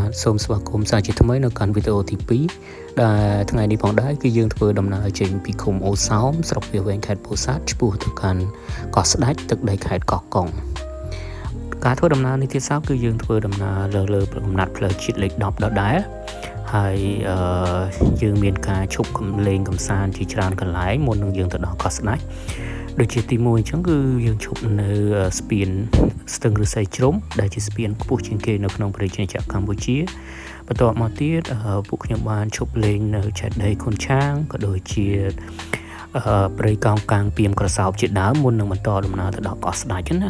បាទសូមស្វាគមន៍សាជាថ្មីនៅកាន់វីដេអូទី2ដែលថ្ងៃនេះផងដែរគឺយើងធ្វើដំណើរចេញពីឃុំអូសោមស្រុកវាវែងខេត្តពោធិ៍សាត់ឆ្ពោះទៅកាន់កោះស្ដេចទឹកដីខេត្តកោះកុងការធ្វើដំណើរនេះទៀតសោតគឺយើងធ្វើដំណើរលើកំណាត់ផ្លូវជាតិលេខ10ដដែលហើយយើងមានការឈប់លេងកំសាន្តជាច្រើនកន្លែងមុននឹងយើងទៅដល់កោះស្ដេចដូចជាទី1អញ្ចឹងគឺយើងឈប់នៅស្ពានស្ទឹងឫស្សីជ្រុំដែលជាស្ពានខ្ពស់ជាងគេនៅក្នុងប្រទេសកម្ពុជាបន្ទាប់មកទៀតពួកខ្ញុំបានឈប់លេងនៅចេតិយខុនឆាងក៏ដូចជាព្រៃកោងកាងពីមក្រសោបជាដើមមុននឹងបន្តដំណើរទៅដល់កោះស្ដេចណា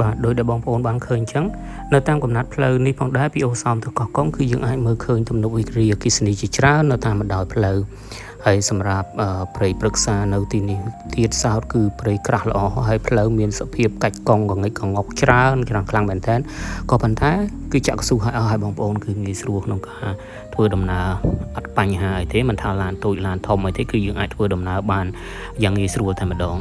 បាទដោយដែលបងប្អូនបានឃើញអញ្ចឹងនៅតាមកំណាត់ផ្លូវនេះផងដែរពីអូសោមទៅកោះកុងគឺយើងអាចមើលឃើញទំនប់វិទ្យាអគ្គិសនីជាច្រើននៅតាមបណ្ដោយផ្លូវហើយសម្រាប់ព្រៃព្រឹក្សានៅទីនេះទៀតសោតគឺព្រៃក្រាស់ល្អហើយផ្លូវមានសភាពកាច់កង់កងិចកងុកច្រើនខ្លាំងមែនតើក៏ប៉ុន្តែគឺចាក់កស៊ូឲ្យបងប្អូនគឺងាយស្រួលក្នុងការធ្វើដំណើរអត់បញ្ហាអីទេមិនថាឡានតូចឡានធំអីទេគឺយើងអាចធ្វើដំណើរបានយ៉ាងងាយស្រួលតែម្ដង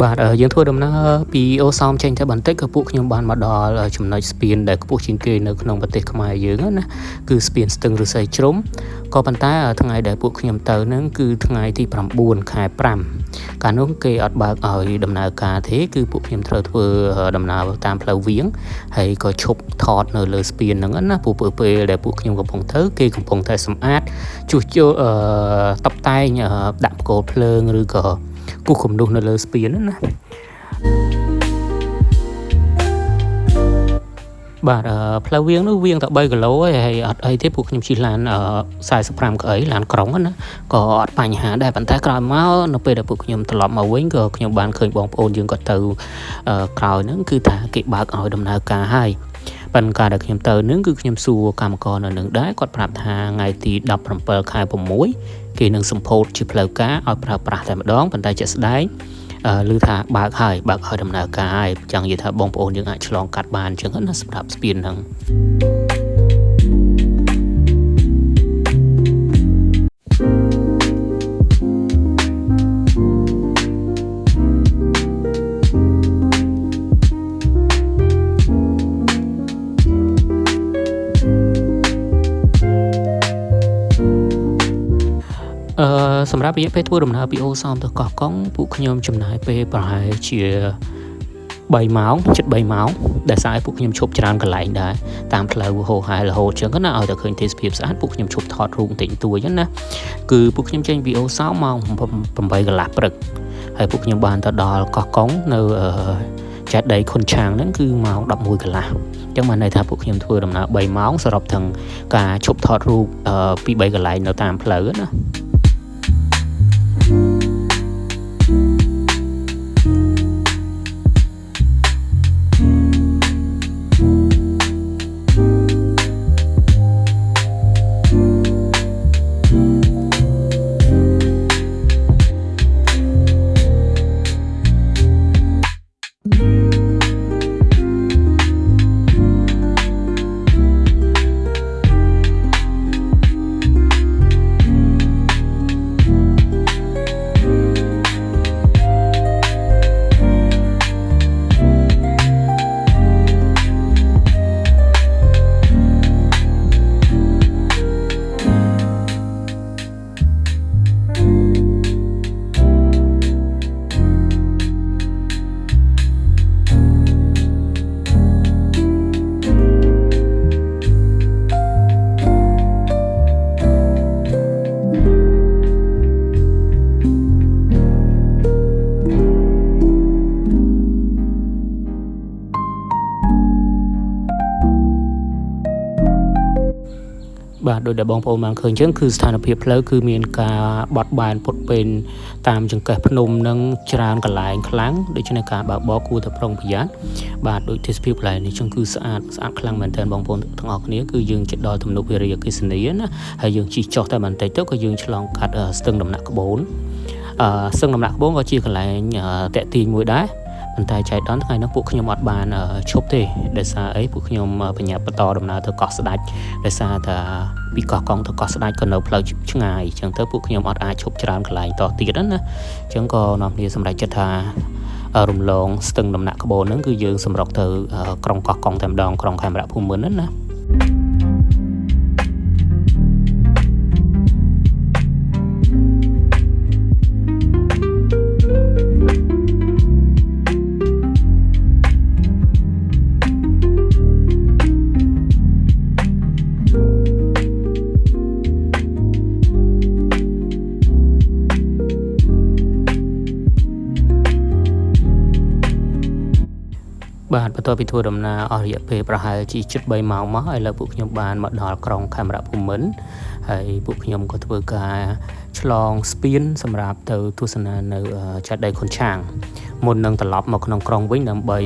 បាទយើងធ្វើដំណើរពីអូសោមចេញទៅបន្តិចក៏ពួកខ្ញុំបានមកដល់ចំណុចស្ពានដែលខ្ពស់ជាងគេនៅក្នុងប្រទេសខ្មែរយើងណាគឺស្ពានស្ទឹងឫស្សីជ្រុំក៏ប៉ុន្តែថ្ងៃដែលពួកខ្ញុំទៅហ្នឹងគឺថ្ងៃទី9ខែ5កាលនោះគេអត់បើកឲ្យដំណើរការទេគឺពួកខ្ញុំត្រូវធ្វើដំណើរតាមផ្លូវវាងហើយក៏ឈប់ថតនៅលើស្ពានហ្នឹងណាពេលដែលពួកខ្ញុំកំពុងទៅគេកំពុងតែសម្អាតជួសជុលតុបតែងដាក់បកគោភ្លើងឬក៏គូសគំនូសនៅលើស្ពានណាបាទផ្លូវវាងនោះវាងតែ3គីឡូហើយអត់អីទេពួកខ្ញុំជិះឡាន45កៅអីឡានក្រុងណាក៏អត់បញ្ហាដែរប៉ុន្តែក្រោយមកនៅពេលដែលពួកខ្ញុំត្រឡប់មកវិញក៏ខ្ញុំបានឃើញបងប្អូនយើងក៏ទៅក្រោយហ្នឹងគឺថាគេបើកឲ្យដំណើរការហើយប៉ុន្តែការដែលខ្ញុំទៅនឹងគឺខ្ញុំសួរកម្មករនៅនឹងដែរគាត់ប្រាប់ថាថ្ងៃទី17ខែ6គេនឹងសម្ពោធជាផ្លូវការឲ្យប្រើប្រាស់តែម្ដងប៉ុន្តែជាក់ស្ដែងឮថាបើកឲ្យដំណើរការហើយអញ្ចឹងនិយាយថាបងប្អូនយើងអាចឆ្លងកាត់បានអញ្ចឹងណាសម្រាប់ស្ពានហ្នឹងសម្រាប់រយៈពេលធ្វើដំណើរពីអូសោមទៅកោះកុងពួកខ្ញុំចំណាយពេលប្រហែលជា3ម៉ោងជិត3ម៉ោងដែលសារឲ្យពួកខ្ញុំឈប់ច្រើនកន្លែងដែរតាមផ្លូវហូរហែរហូតអញ្ចឹងណាឲ្យតែឃើញទេសភាពស្អាតពួកខ្ញុំឈប់ថតរូបបន្តិចតួចណាគឺពួកខ្ញុំចេញពីអូសោមម៉ោង8កន្លះព្រឹកហើយពួកខ្ញុំបានទៅដល់កោះកុងនៅចេតិយខុនឆាងហ្នឹងគឺម៉ោង11កន្លះអញ្ចឹងបានន័យថាពួកខ្ញុំធ្វើដំណើរ3ម៉ោងសរុបទាំងការឈប់ថតរូបពី3កន្លែងនៅតាមផ្លូវណា ដោយដែលបងប្អូនបានឃើញអញ្ចឹងគឺស្ថានភាពផ្លូវគឺមានការបត់បែនពុតពេញតាមចង្កេះភ្នំនឹងច្រើនកន្លែងខ្លាំងដូច្នេះការបើកបរគួរតែប្រុងប្រយ័ត្នបាទដោយទេសភាពកន្លែងនេះអញ្ចឹងគឺស្អាតខ្លាំងមែនទែនបងប្អូនទាំងអស់គ្នាគឺយើងជិតដល់ទំនប់វារីអគ្គិសនីណាហើយយើងជិះចុះតែបន្តិចទៅក៏យើងឆ្លងកាត់ស្ទឹងដំណាក់ក្បូនស្ទឹងដំណាក់ក្បូនក៏ជាកន្លែងតាក់ទាញមួយដែរប៉ុន្តែចៃដន្យថ្ងៃនោះពួកខ្ញុំអត់បានឈប់ទេដោយសារអីពួកខ្ញុំបញ្ញាបន្តដំណើរទៅកោះស្ដេចដោយសារតែពីកោះកុងទៅកោះស្ដេចក៏នៅផ្លូវឆ្ងាយអញ្ចឹងទៅពួកខ្ញុំអត់អាចឈប់ច្រើនកន្លែងតទៀតណាអញ្ចឹងក៏នាំគ្នាសម្រេចចិត្តថារំលងស្ទឹងដំណាក់ក្បូនហ្នឹងគឺយើងសម្រុកទៅក្រុងកោះកុងតែម្ដងក្រុងខេមរៈភូមិន្ទណាបាទបន្ទាប់ពីធ្វើដំណើរអស់រយៈពេលប្រហែលជាជិត3ម៉ោងមកឥឡូវពួកខ្ញុំបានមកដល់ក្រុងខេមរៈភូមិន្ទហើយពួកខ្ញុំក៏ធ្វើការឆ្លងស្ពានសម្រាប់ទៅទស្សនានៅចេតិយខុនឆាងមុននឹងត្រឡប់មកក្នុងក្រុងវិញដើម្បី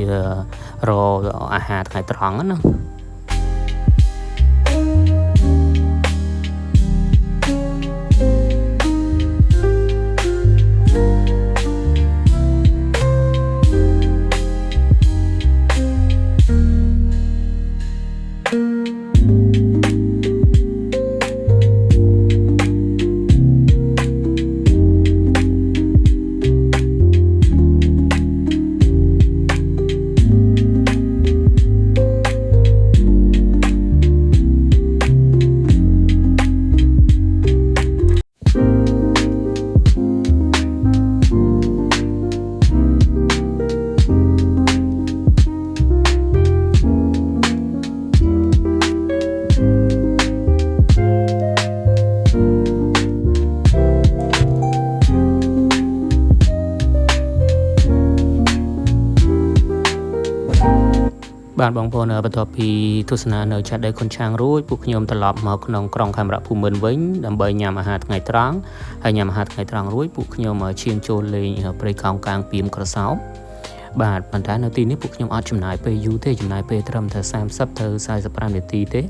រកអាហារថ្ងៃត្រង់ណាបាទបងប្អូនបន្ទាប់ពីទស្សនានៅចេតិយខុនឆាងរួចពួកខ្ញុំត្រឡប់មកក្នុងក្រុងខេមរៈភូមិន្ទវិញដើម្បីញ៉ាំអាហារថ្ងៃត្រង់ហើយញ៉ាំអាហារថ្ងៃត្រង់រួចពួកខ្ញុំឈានចូលលេងព្រៃកោងកាងពីមក្រសោបបាទប៉ុន្តែនៅទីនេះពួកខ្ញុំអត់ចំណាយពេលយូរទេចំណាយពេលត្រឹមតែ30ទៅ45នាទីទេ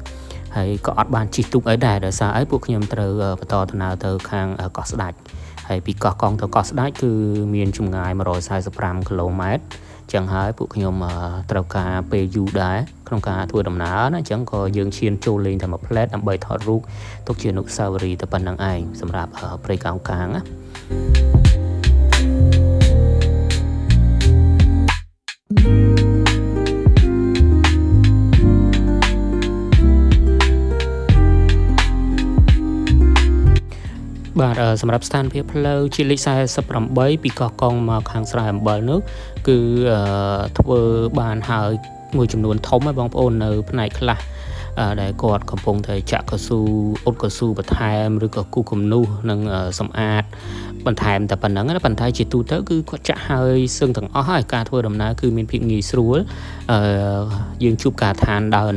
ហើយក៏អត់បានជិះទូកអីដែរដោយសារអីពួកខ្ញុំត្រូវបន្តដំណើរទៅខាងកោះស្ដេចហើយពីកោះកុងទៅកោះស្ដេចគឺមានចម្ងាយ145គីឡូម៉ែត្រចឹងហើយពួកខ្ញុំត្រូវការពេលយូរដែរក្នុងការធ្វើដំណើរណាអញ្ចឹងក៏យើងឈានចូលលេងតែមួយផ្លែតដើម្បីថតរូបទុកជាអនុស្សាវរីយ៍តែប៉ុណ្្នឹងឯងសម្រាប់ព្រៃកោងកាងណាបាទសម្រាប់ស្ថានភាពផ្លូវជាតិលេខ48ពីកោះកុងមកខាងស្រែអំបិលនោះគឺធ្វើបានហើយមួយចំនួនធំហើយបងប្អូននៅផ្នែកខ្លះដែលគាត់កំពុងតែចាក់កស៊ូអ៊ុតកស៊ូបន្ថែមឬក៏គូគំនូសនិងសម្អាតបន្ថែមតែប៉ុណ្្នឹងណាប៉ុន្តែជាទូទៅគឺគាត់ចាក់ហើយសឹងទាំងអស់ហើយការធ្វើដំណើរគឺមានភាពងាយស្រួលយើងជួបការឋានដើរ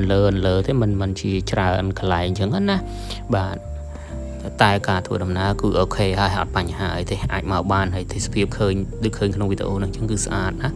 លើទេมันជាច្រើនកន្លែងអញ្ចឹងណាបាទតែការធ្វើដំណើរគឺអូខេហើយអត់បញ្ហាអីទេអាចមកបានហើយទេសភាពឃើញដូចឃើញក្នុងវីដេអូហ្នឹងអញ្ចឹងគឺស្អាតណា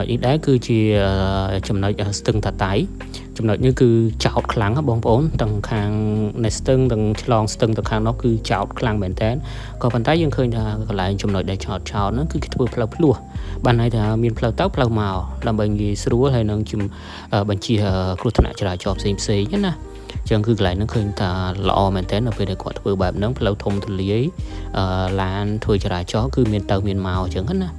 ចំណុចនេះដែរគឺជាចំណុចស្ទឹងតាតៃចំណុចនេះគឺចោតខ្លាំងបងប្អូនទាំងខាងនៃស្ទឹងទាំងឆ្លងស្ទឹងទៅខាងនោះគឺចោតខ្លាំងមែនតើក៏ប៉ុន្តែយើងឃើញថាកន្លែងចំណុចដែលចោតហ្នឹងគឺគេធ្វើផ្លូវភ្លោះបានន័យថាមានផ្លូវទៅផ្លូវមកដើម្បីងាយស្រួលហើយនឹងបញ្ជាគ្រោះថ្នាក់ចរាចរណ៍ផ្សេងណាចឹងគឺកន្លែងហ្នឹងឃើញថាល្អមែនតើនៅពេលដែលគាត់ធ្វើបែបហ្នឹងផ្លូវធំទូលាយឡានធ្វើចរាចរណ៍គឺមានទៅមានមកអញ្ចឹងណា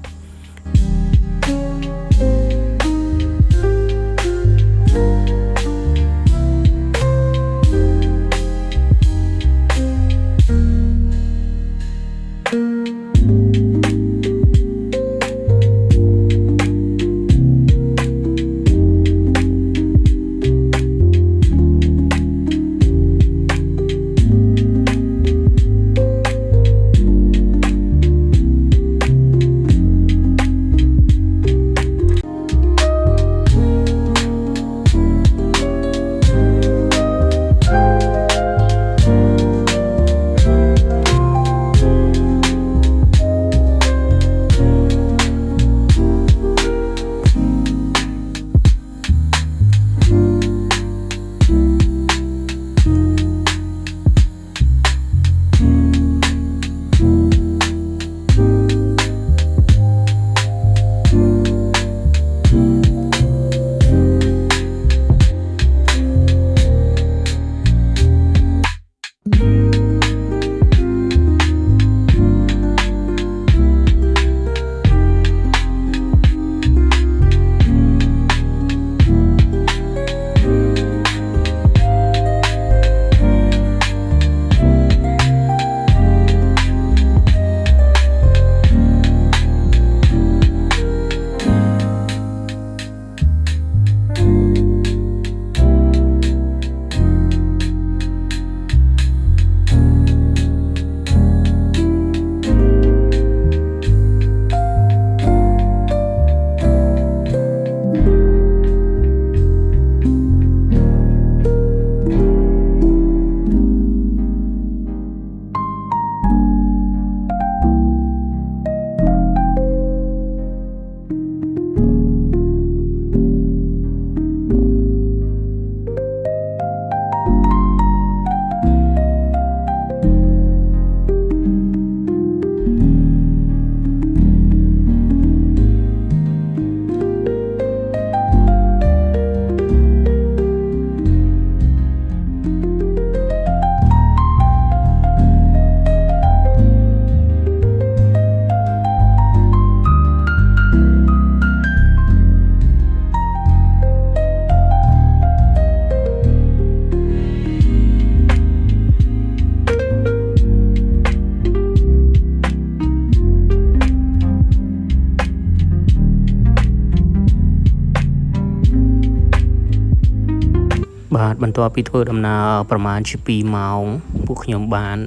បាទបន្ទាប់ពីធ្វើដំណើរប្រមាណជា2ម៉ោងពួកខ្ញុំបាន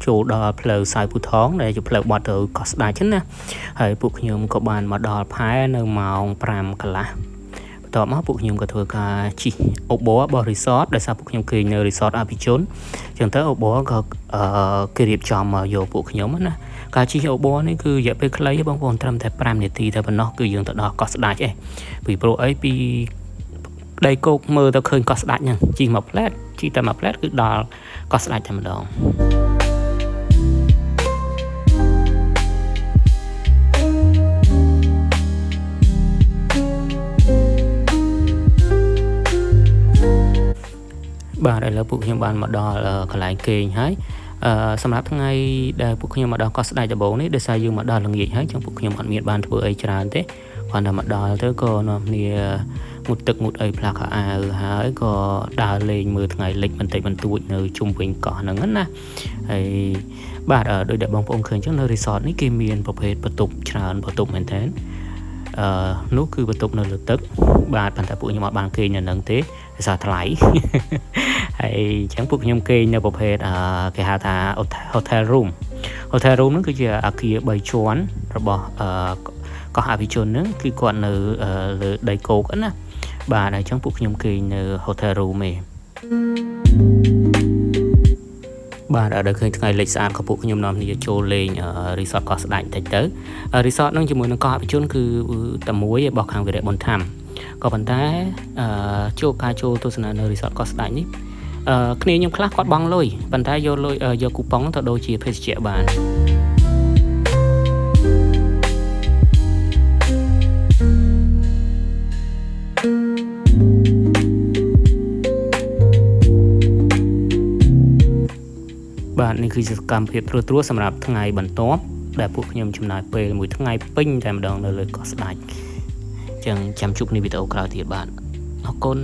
ចូលដល់ផ្លូវសៅពូថងដែលជាផ្លូវបត់ទៅកោះស្ដេចណាហើយពួកខ្ញុំក៏បានមកដល់ផែនៅម៉ោង5កន្លះបន្ទាប់មកពួកខ្ញុំក៏ធ្វើការជិះអូប័ររបស់ resort ដោយសារពួកខ្ញុំគេងនៅ resort អភិជនអញ្ចឹងទៅអូប័រក៏គេរៀបចំមកយកពួកខ្ញុំណាការជិះអូប័រនេះគឺរយៈពេលខ្លីបងប្អូនត្រឹមតែ5នាទីតែប៉ុណ្ណោះគឺយើងទៅដល់កោះស្ដេចឯងពីព្រោះអីពីដីគោកមើលទៅឃើញកោះស្ដេចហ្នឹងជិះមកផ្លែតជិះតែមកផ្លែតគឺដល់កោះស្ដេចតែម្ដងបាទឥឡូវពួកខ្ញុំបានមកដល់កន្លែងគេងហើយសម្រាប់ថ្ងៃដែលពួកខ្ញុំមកដល់កោះស្ដេចដំបូងនេះដោយសារយើងមកដល់ល្ងាចហើយចឹងពួកខ្ញុំអត់មានបានធ្វើអីច្រើនទេគាត់តែមកដល់ទៅក៏នាំគ្នាងូតទឹកងូតអីផ្លាស់ខោអាវហើយក៏ដើរលេងមើលថ្ងៃលិចបន្តិចបន្តួចនៅជុំវិញកោះហ្នឹងណាហើយបាទដោយដែលបងប្អូនឃើញចឹងនៅ resort នេះគេមានប្រភេទបន្ទប់ច្រើនបន្ទប់មែនតើនោះគឺបន្ទប់នៅលើទឹកបាទប៉ុន្តែពួកខ្ញុំអត់បានគេងនៅហ្នឹងទេដោយសារថ្លៃហើយអញ្ចឹងពួកខ្ញុំគេងនៅប្រភេទគេហៅថា hotel room ហ្នឹងគឺជាអគារ3ជាន់របស់កោះអភិជនហ្នឹងគឺគាត់នៅលើដីគោកណាបាទអញ្ចឹងពួកខ្ញុំគេងនៅ hotel room ឯង បាទអត់ដល់ឃើញថ្ងៃលេខស្អាតក៏ពួកខ្ញុំនាំគ្នាចូលលេងរីសតកោះស្ដាច់តិចទៅរីសតហ្នឹងជាមួយនឹងកោះអភិជនគឺតែមួយរបស់ខាងវិរៈបុនថាំក៏ប៉ុន្តែចូលការចូលទស្សនានៅរីសតកោះស្ដាច់នេះគ្នាខ្ញុំខ្លះគាត់បង់លុយប៉ុន្តែយកលុយយកគូប៉ុងទៅដូរជាភេសជ្ជៈបានបាទនេះគឺសកម្មភាពត្រួសសម្រាប់ថ្ងៃបន្ទាប់ដែលពួកខ្ញុំចំណាយពេលមួយថ្ងៃពេញតែម្ដងនៅលើកោះស្ដាច់អញ្ចឹងចាំជួបគ្នាវីដេអូក្រោយទៀតបាទអរគុណ